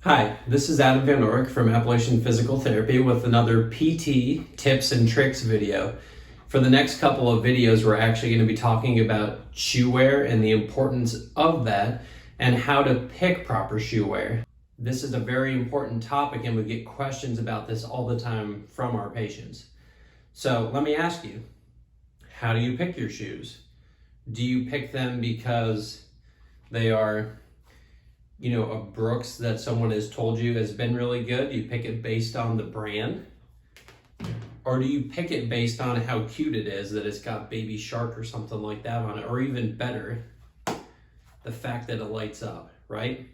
Hi, this is Adam Van Ork from Appalachian Physical Therapy with another PT tips and tricks video. For the next couple of videos, we're actually going to be talking about shoe wear and the importance of that and how to pick proper shoe wear. This is a very important topic and we get questions about this all the time from our patients. So let me ask you, how do you pick your shoes? Do you pick them because they are a Brooks that someone has told you has been really good? You pick it based on the brand? Or do you pick it based on how cute it is, that it's got baby shark or something like that on it? Or even better, the fact that it lights up, right?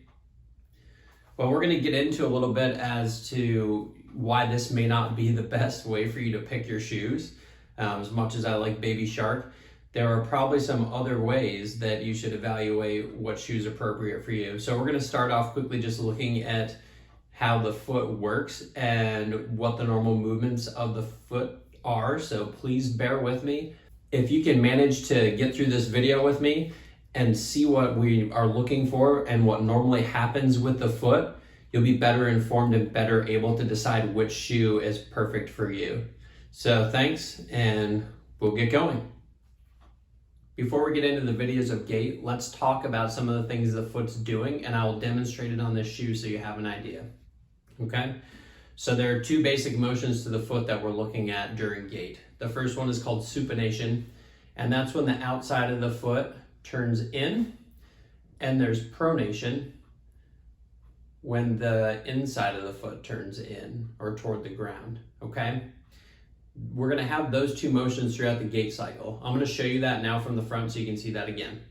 Well, we're going to get into a little bit as to why this may not be the best way for you to pick your shoes. As much as I like baby shark, there are probably some other ways that you should evaluate what shoes are appropriate for you. So we're going to start off quickly just looking at how the foot works and what the normal movements of the foot are. So please bear with me. If you can manage to get through this video with me and see what we are looking for and what normally happens with the foot, you'll be better informed and better able to decide which shoe is perfect for you. So thanks, and we'll get going. Before we get into the videos of gait, let's talk about some of the things the foot's doing, and I will demonstrate it on this shoe so you have an idea. Okay? So there are two basic motions to the foot that we're looking at during gait. The first one is called supination, and that's when the outside of the foot turns in, and there's pronation when the inside of the foot turns in or toward the ground. Okay? We're going to have those two motions throughout the gait cycle. I'm going to show you that now from the front so you can see that again.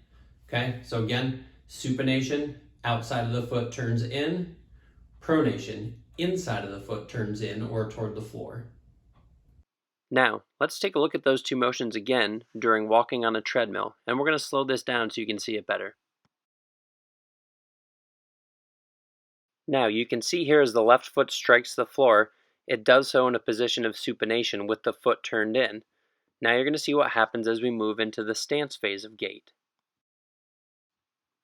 Okay, so again, supination, outside of the foot turns in, pronation, inside of the foot turns in or toward the floor. Now, let's take a look at those two motions again during walking on a treadmill, and we're going to slow this down so you can see it better. Now, you can see here as the left foot strikes the floor, it does so in a position of supination with the foot turned in. Now you're going to see what happens as we move into the stance phase of gait.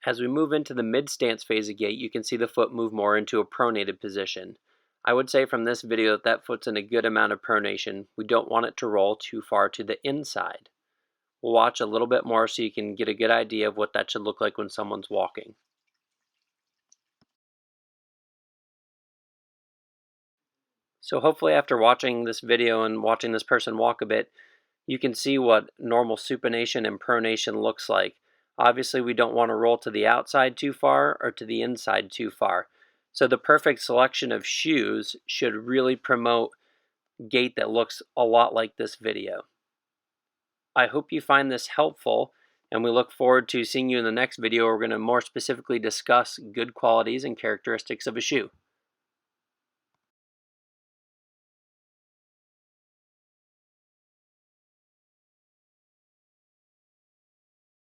As we move into the mid-stance phase of gait, you can see the foot move more into a pronated position. I would say from this video that foot's in a good amount of pronation. We don't want it to roll too far to the inside. We'll watch a little bit more so you can get a good idea of what that should look like when someone's walking. So hopefully after watching this video and watching this person walk a bit, you can see what normal supination and pronation looks like. Obviously we don't want to roll to the outside too far or to the inside too far. So the perfect selection of shoes should really promote gait that looks a lot like this video. I hope you find this helpful, and we look forward to seeing you in the next video where we're going to more specifically discuss good qualities and characteristics of a shoe.